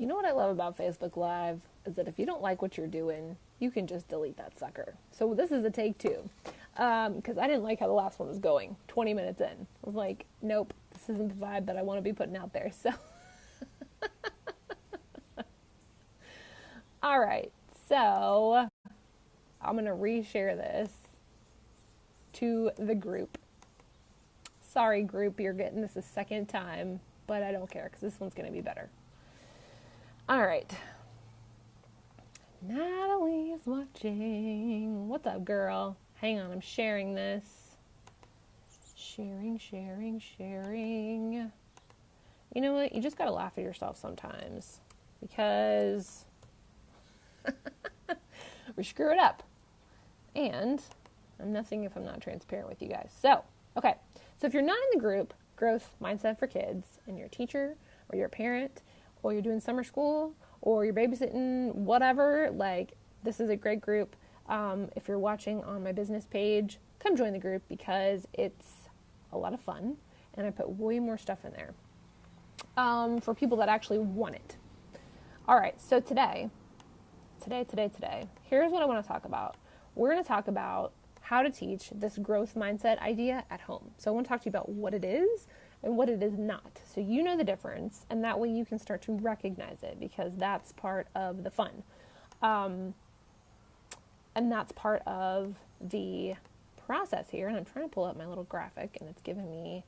You know what I love about Facebook Live is that if you don't like what you're doing, you can just delete that sucker. So this is a take two, because I didn't like how the last one was going. 20 minutes in, I was like, nope, this isn't the vibe that I want to be putting out there. So, all right, so I'm gonna reshare this to the group. Sorry, group, you're getting this a second time, but I don't care because this one's gonna be better. All right. Natalie is watching. What's up, girl? Hang on, I'm sharing this. Sharing. You know what? You just gotta laugh at yourself sometimes because we screw it up. And I'm nothing if I'm not transparent with you guys. So, okay. So if you're not in the group, Growth Mindset for Kids, and you're a teacher or you're a parent or you're doing summer school or you're babysitting, whatever, like, this is a great group. If you're watching on my business page, come join the group because it's a lot of fun and I put way more stuff in there for people that actually want it. All right, so today, here's what I want to talk about. We're going to talk about how to teach this growth mindset idea at home. So I want to talk to you about what it is and what it is not. So you know the difference, and that way you can start to recognize it because that's part of the fun. And that's part of the process here. And I'm trying to pull up my little graphic, and it's giving me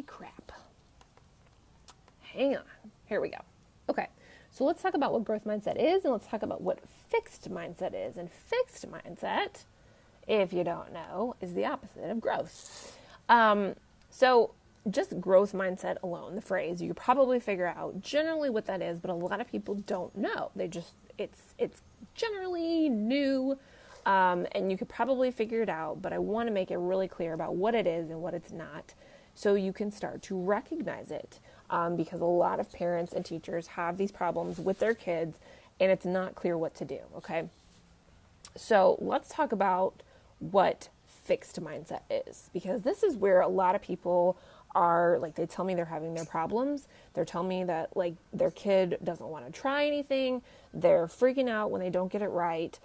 crap. Hang on. Here we go. Okay. So let's talk about what growth mindset is, and let's talk about what fixed mindset is. And fixed mindset, if you don't know, is the opposite of growth. So just growth mindset alone, the phrase, you could probably figure out generally what that is, but a lot of people don't know. It's generally new, and you could probably figure it out, but I want to make it really clear about what it is and what it's not so you can start to recognize it. Because a lot of parents and teachers have these problems with their kids and it's not clear what to do, okay? So let's talk about what fixed mindset is, because this is where a lot of people are, like, they tell me they're having their problems. They're telling me that, like, their kid doesn't want to try anything. They're freaking out when they don't get it right.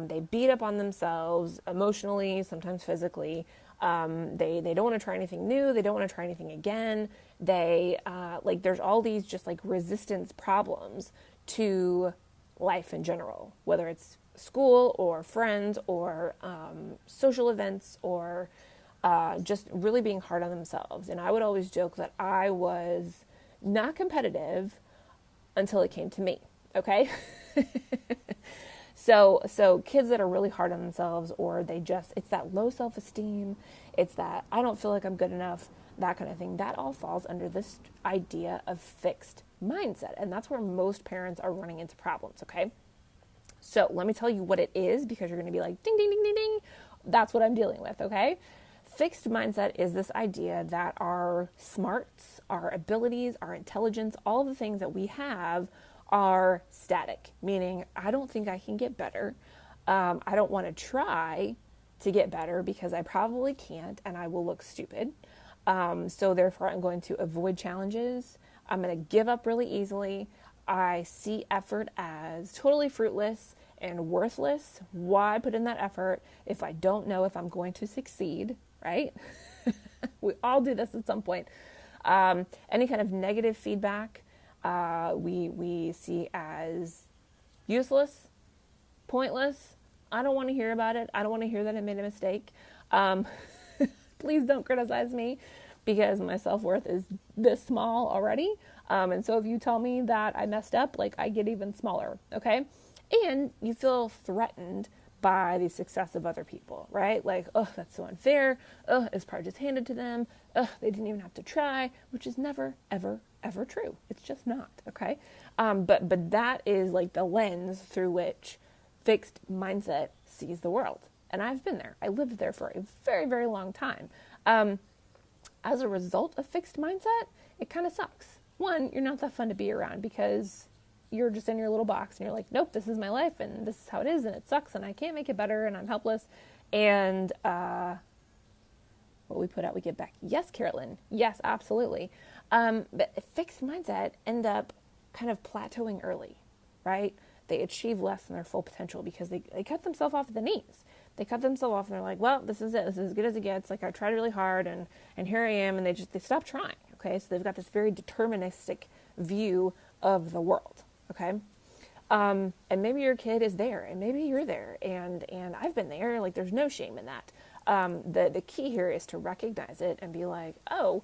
They beat up on themselves emotionally, sometimes physically. They don't want to try anything new. They don't want to try anything again. There's all these just like resistance problems to life in general, whether it's school or friends or social events or just really being hard on themselves. And I would always joke that I was not competitive until it came to me. Okay. So kids that are really hard on themselves, or it's that low self-esteem, it's that I don't feel like I'm good enough, that kind of thing, that all falls under this idea of fixed mindset. And that's where most parents are running into problems, okay? So let me tell you what it is, because you're going to be like, ding, ding, ding, ding, ding. That's what I'm dealing with, okay? Fixed mindset is this idea that our smarts, our abilities, our intelligence, all of the things that we have are static, meaning I don't think I can get better. I don't want to try to get better because I probably can't and I will look stupid. So therefore I'm going to avoid challenges. I'm going to give up really easily. I see effort as totally fruitless and worthless. Why put in that effort if I don't know if I'm going to succeed, right? We all do this at some point. Any kind of negative feedback, we see as useless, pointless. I don't want to hear about it. I don't want to hear that I made a mistake. Please don't criticize me because my self-worth is this small already. And so if you tell me that I messed up, like, I get even smaller, okay? And you feel threatened by the success of other people, right? Like, oh, that's so unfair. Oh, it's probably just handed to them. Oh, they didn't even have to try, which is never, ever, ever true. It's just not, okay? But that is like the lens through which fixed mindset sees the world. And I've been there. I lived there for a very, very long time. As a result of fixed mindset, it kind of sucks. One, you're not that fun to be around because you're just in your little box and you're like, nope, this is my life and this is how it is and it sucks and I can't make it better and I'm helpless. And What we put out, we get back. Yes, Carolyn. Yes, absolutely. But a fixed mindset end up kind of plateauing early, right? They achieve less than their full potential because they cut themselves off at the knees. They cut themselves off and they're like, well, this is it. This is as good as it gets. Like, I tried really hard and here I am. And they stop trying. Okay. So they've got this very deterministic view of the world. Okay. And maybe your kid is there and maybe you're there and I've been there. Like, there's no shame in that. The key here is to recognize it and be like, oh,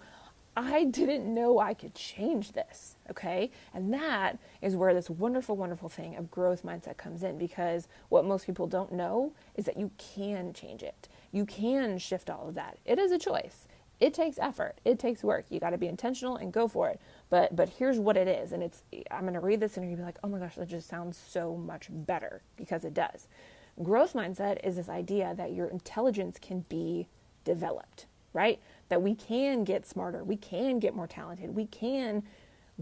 I didn't know I could change this, okay? And that is where this wonderful, wonderful thing of growth mindset comes in, because what most people don't know is that you can change it. You can shift all of that. It is a choice. It takes effort. It takes work. You got to be intentional and go for it. But here's what it is, and I'm going to read this and you're going to be like, oh my gosh, that just sounds so much better, because it does. Growth mindset is this idea that your intelligence can be developed, right? That we can get smarter, we can get more talented, we can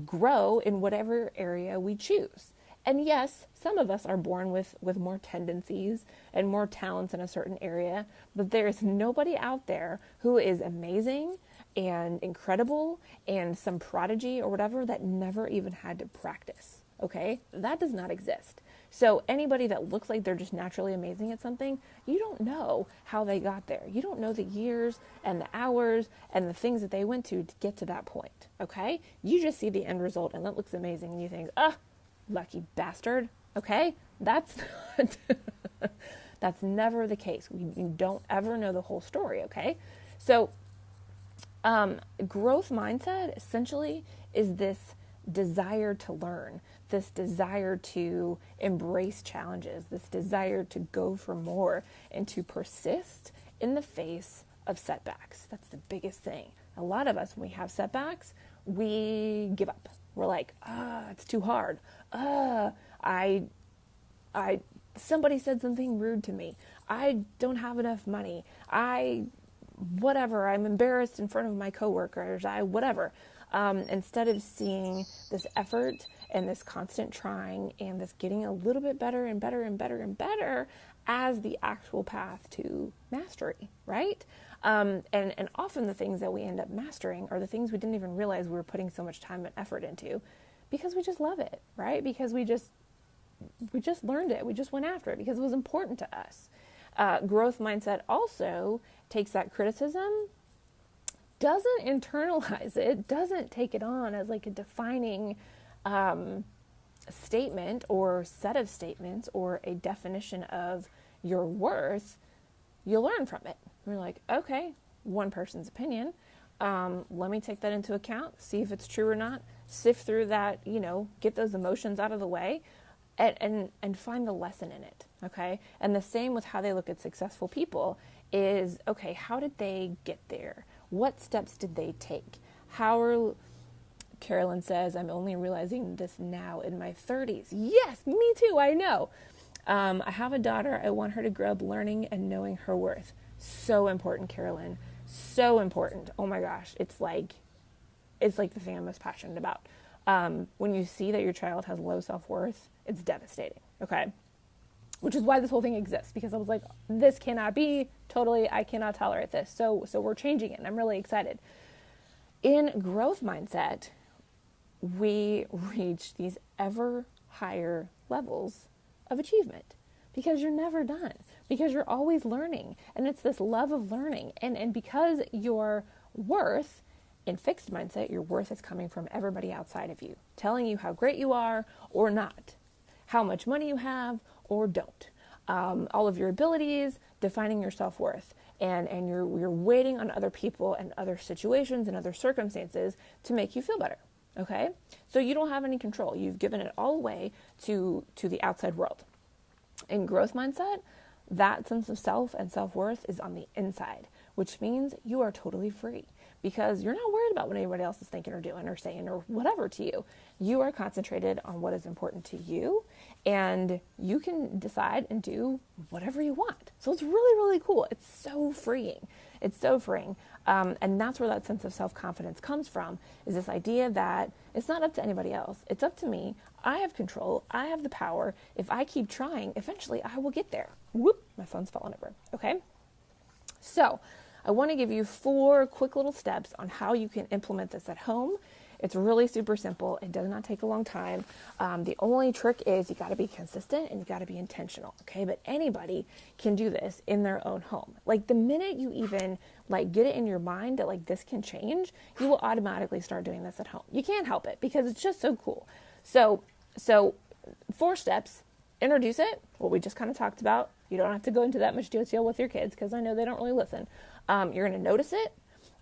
grow in whatever area we choose. And yes, some of us are born with more tendencies and more talents in a certain area, but there's nobody out there who is amazing and incredible and some prodigy or whatever that never even had to practice, okay? That does not exist. So anybody that looks like they're just naturally amazing at something, you don't know how they got there. You don't know the years and the hours and the things that they went to get to that point, okay? You just see the end result and that looks amazing and you think, lucky bastard, okay? That's that's never the case. You don't ever know the whole story, okay? So growth mindset essentially is this desire to learn, this desire to embrace challenges, this desire to go for more and to persist in the face of setbacks. That's the biggest thing. A lot of us, when we have setbacks, we give up. We're like, it's too hard. Somebody said something rude to me. I don't have enough money. I'm embarrassed in front of my coworkers. Whatever. Instead of seeing this effort and this constant trying and this getting a little bit better and better and better and better as the actual path to mastery, right? And often the things that we end up mastering are the things we didn't even realize we were putting so much time and effort into, because we just love it, right? Because we just learned it. We just went after it because it was important to us. Growth mindset also takes that criticism, doesn't internalize it, doesn't take it on as like a defining statement or set of statements or a definition of your worth. You learn from it. You're like, okay, one person's opinion. Let me take that into account, see if it's true or not, sift through that, get those emotions out of the way and find the lesson in it. Okay. And the same with how they look at successful people is, okay, how did they get there? What steps did they take? Carolyn says, I'm only realizing this now in my 30s. Yes, me too, I know. I have a daughter. I want her to grow up learning and knowing her worth. So important, Carolyn. So important. Oh my gosh. It's like the thing I'm most passionate about. When you see that your child has low self-worth, it's devastating. Okay. Which is why this whole thing exists, because I was like, this cannot be, totally, I cannot tolerate this. So we're changing it, and I'm really excited. In growth mindset, we reach these ever higher levels of achievement because you're never done, because you're always learning, and it's this love of learning. And because your worth, in fixed mindset, your worth is coming from everybody outside of you, telling you how great you are or not, how much money you have or don't, all of your abilities, defining your self-worth, and you're waiting on other people and other situations and other circumstances to make you feel better, okay? So you don't have any control. You've given it all away to the outside world. In growth mindset, that sense of self and self-worth is on the inside, which means you are totally free, because you're not worried about what anybody else is thinking or doing or saying or whatever to you. You are concentrated on what is important to you, and you can decide and do whatever you want. So it's really, really cool. It's so freeing. It's so freeing. And that's where that sense of self-confidence comes from, is this idea that it's not up to anybody else. It's up to me. I have control. I have the power. If I keep trying, eventually I will get there. Whoop, my phone's falling over. Okay. So I want to give you 4 quick little steps on how you can implement this at home. It's really super simple. It does not take a long time. The only trick is you got to be consistent and you got to be intentional, okay? But anybody can do this in their own home. Like the minute you even like get it in your mind that like this can change, you will automatically start doing this at home. You can't help it because it's just so cool. So 4 steps. Introduce it, what we just kind of talked about. You don't have to go into that much detail with your kids because I know they don't really listen. You're going to notice it,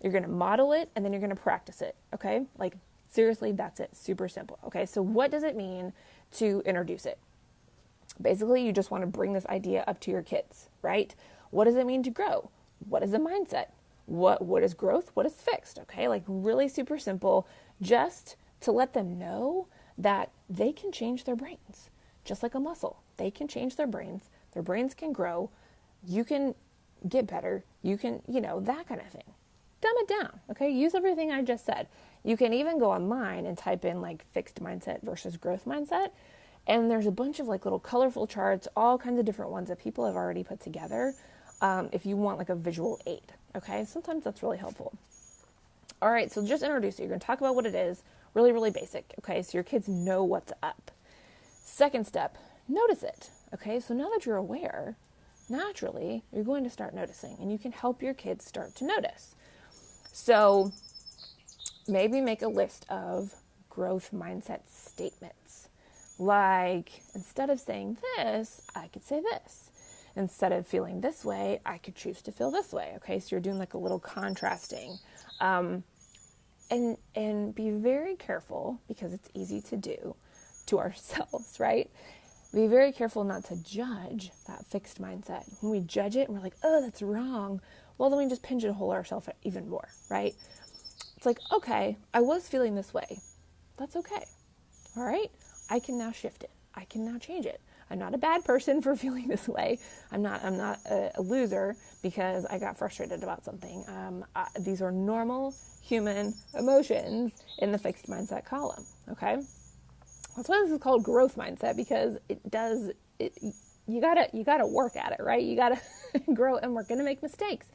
you're going to model it, and then you're going to practice it, okay? Like, seriously, that's it. Super simple, okay? So what does it mean to introduce it? Basically, you just want to bring this idea up to your kids, right? What does it mean to grow? What is a mindset? What is growth? What is fixed, okay? Like, really super simple, just to let them know that they can change their brains. Just like a muscle. They can change their brains can grow, you can get better, you can, that kind of thing. Dumb it down, okay? Use everything I just said. You can even go online and type in like fixed mindset versus growth mindset, and there's a bunch of like little colorful charts, all kinds of different ones that people have already put together if you want like a visual aid, okay? Sometimes that's really helpful. All right, so just introduce it. You're going to talk about what it is, really, really basic, okay? So your kids know what's up. Second step, notice it, okay? So now that you're aware, naturally, you're going to start noticing, and you can help your kids start to notice. So maybe make a list of growth mindset statements. Like, instead of saying this, I could say this. Instead of feeling this way, I could choose to feel this way, okay? So you're doing like a little contrasting. And be very careful, because it's easy to do to ourselves, right? Be very careful not to judge that fixed mindset. When we judge it and we're like, oh, that's wrong, well, then we just pigeonhole ourselves even more, right? It's like, okay, I was feeling this way. That's okay. All right? I can now shift it. I can now change it. I'm not a bad person for feeling this way. I'm not a loser because I got frustrated about something. These are normal human emotions in the fixed mindset column, okay? That's why this is called growth mindset, because you gotta work at it, right? You gotta grow, and we're gonna make mistakes,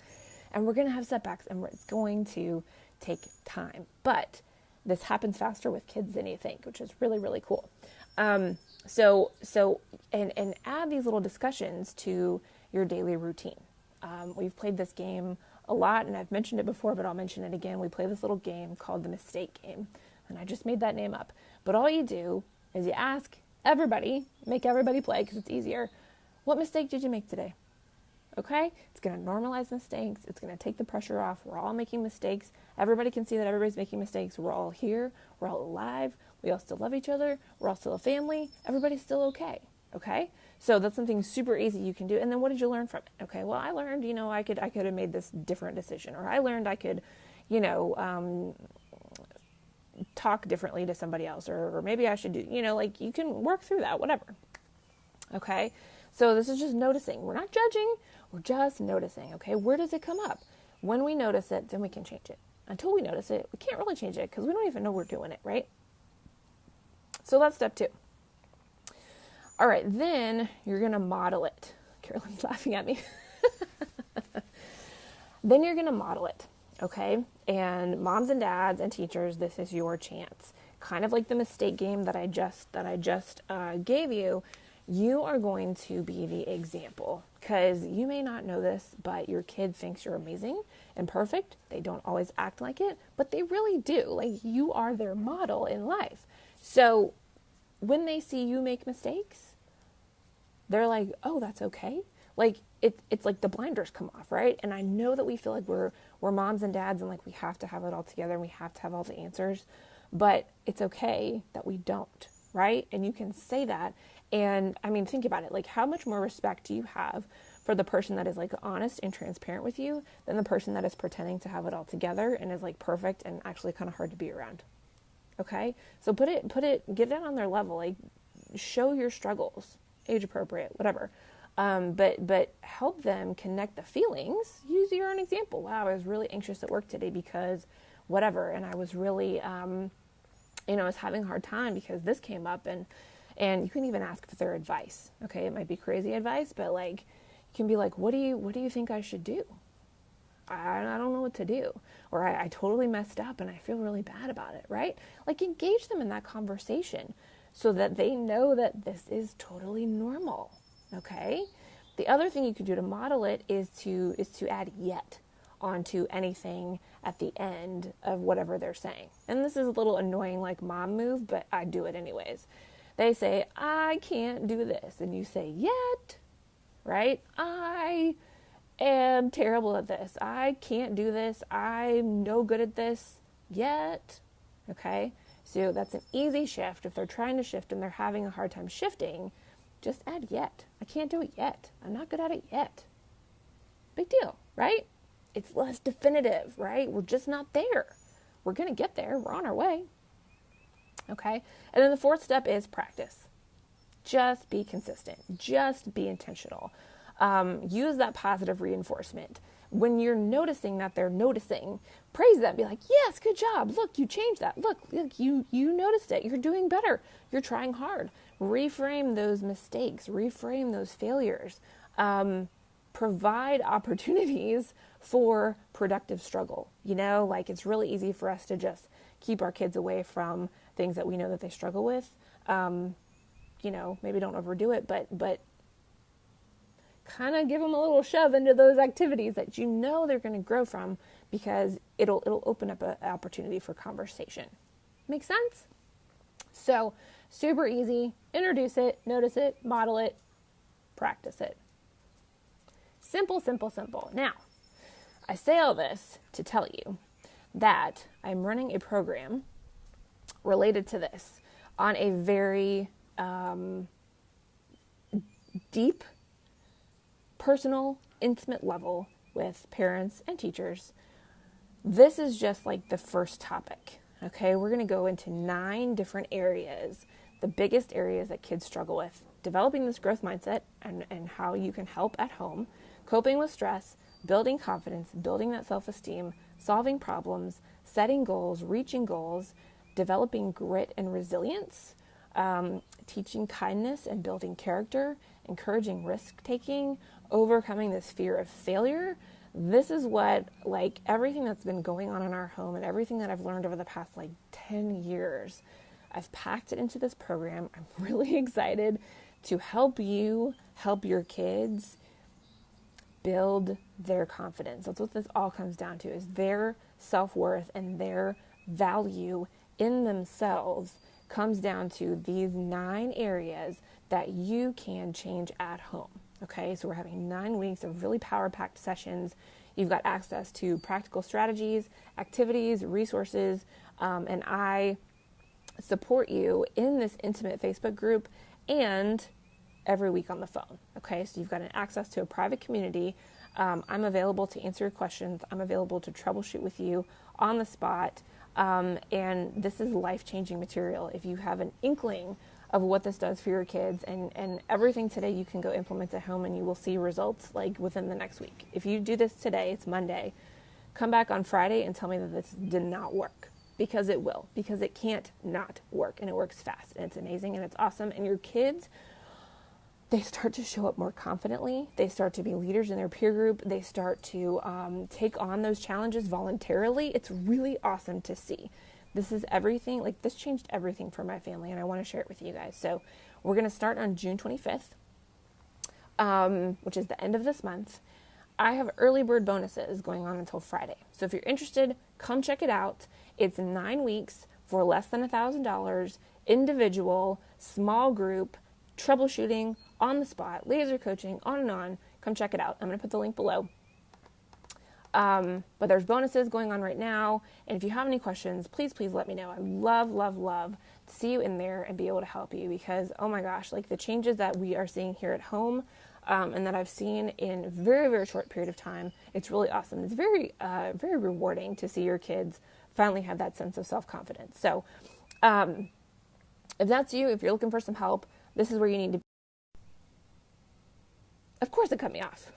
and we're gonna have setbacks, and it's going to take time. But this happens faster with kids than you think, which is really, really cool. So add these little discussions to your daily routine. We've played this game a lot, and I've mentioned it before, but I'll mention it again. We play this little game called the mistake game, and I just made that name up. But all you do is you ask everybody, make everybody play because it's easier. What mistake did you make today? Okay? It's going to normalize mistakes. It's going to take the pressure off. We're all making mistakes. Everybody can see that everybody's making mistakes. We're all here. We're all alive. We all still love each other. We're all still a family. Everybody's still okay. Okay? So that's something super easy you can do. And then what did you learn from it? Okay, well, I learned, I could have made this different decision. Or I learned I could, talk differently to somebody else. Or maybe I should do, you can work through that, whatever. Okay? So this is just noticing. We're not judging. We're just noticing. Okay? Where does it come up? When we notice it, then we can change it. Until we notice it, we can't really change it because we don't even know we're doing it, right? So that's step 2. All right, then you're going to model it. Carolyn's laughing at me. Then you're going to model it, okay? And moms and dads and teachers, this is your chance. Kind of like the mistake game that I just gave you. You are going to be the example, because you may not know this, but your kid thinks you're amazing and perfect. They don't always act like it, but they really do. Like, you are their model in life. So when they see you make mistakes, they're like, oh, that's okay. Like, it's like the blinders come off, right? And I know that we feel like we're moms and dads and like we have to have it all together and we have to have all the answers, but it's okay that we don't, right? And you can say that. And I mean, think about it. Like, how much more respect do you have for the person that is like honest and transparent with you than the person that is pretending to have it all together and is like perfect and actually kind of hard to be around? Okay? So get it on their level. Like, show your struggles, age appropriate, whatever. But help them connect the feelings. Use your own example. Wow, I was really anxious at work today because whatever. And I was really, I was having a hard time because this came up, and you can even ask for their advice. Okay. It might be crazy advice, but like, you can be like, what do you think I should do? I don't know what to do, or I totally messed up and I feel really bad about it, right? Like engage them in that conversation so that they know that this is totally normal, okay? The other thing you could do to model it is to add yet onto anything at the end of whatever they're saying. And this is a little annoying like mom move, but I do it anyways. They say, I can't do this. And you say, yet, right? I am terrible at this. I can't do this. I'm no good at this yet. Okay? So that's an easy shift. If they're trying to shift and they're having a hard time shifting, just add yet. I can't do it yet. I'm not good at it yet. Big deal, right? It's less definitive, right? We're just not there. We're going to get there. We're on our way. Okay? And then the fourth step is practice. Just be consistent. Just be intentional. Use that positive reinforcement. When you're noticing that they're noticing, praise them. Be like, yes, good job. Look, you changed that. Look, you noticed it. You're doing better. You're trying hard. Reframe those mistakes. Reframe those failures. Provide opportunities for productive struggle. You know, like it's really easy for us to just keep our kids away from things that we know that they struggle with. You know, maybe don't overdo it, but kind of give them a little shove into those activities that you know they're going to grow from, because it'll open up an opportunity for conversation. Make sense? So super easy. Introduce it, notice it, model it, practice it. Simple, simple, simple. Now, I say all this to tell you that I'm running a program related to this on a very deep, personal, intimate level with parents and teachers. This is just like the first topic, okay? We're going to go into 9 different areas, the biggest areas that kids struggle with. Developing this growth mindset and how you can help at home, coping with stress, building confidence, building that self-esteem, solving problems, setting goals, reaching goals, developing grit and resilience, teaching kindness and building character, encouraging risk-taking, overcoming this fear of failure. This is what, like, everything that's been going on in our home and everything that I've learned over the past, 10 years, I've packed it into this program. I'm really excited to help you help your kids build their confidence. That's what this all comes down to, is their self-worth and their value in themselves comes down to these 9 areas that you can change at home. Okay, so we're having 9 weeks of really power-packed sessions. You've got access to practical strategies, activities, resources, and I support you in this intimate Facebook group and every week on the phone. Okay, so you've got an access to a private community. I'm available to answer your questions. I'm available to troubleshoot with you on the spot. And this is life-changing material. If you have an inkling of what this does for your kids and everything today, you can go implement at home and you will see results within the next week. If you do this today, it's Monday, come back on Friday and tell me that this did not work, because it will, because it can't not work, and it works fast and it's amazing and it's awesome. And your kids, they start to show up more confidently. They start to be leaders in their peer group. They start to take on those challenges voluntarily. It's really awesome to see. This is everything. This changed everything for my family, and I want to share it with you guys. So we're going to start on June 25th, which is the end of this month. I have early bird bonuses going on until Friday. So if you're interested, come check it out. It's 9 weeks for less than $1,000, individual, small group, troubleshooting, on the spot, laser coaching, on and on. Come check it out. I'm going to put the link below. But there's bonuses going on right now. And if you have any questions, please let me know. I love, love, love to see you in there and be able to help you, because, oh my gosh, the changes that we are seeing here at home, and that I've seen in a very, very short period of time, it's really awesome. It's very, very rewarding to see your kids finally have that sense of self-confidence. So, if that's you, if you're looking for some help, this is where you need to be. Of course it cut me off.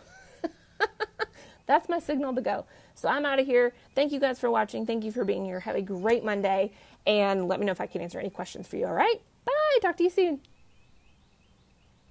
That's my signal to go. So I'm out of here. Thank you guys for watching. Thank you for being here. Have a great Monday. And let me know if I can answer any questions for you. All right? Bye. Talk to you soon.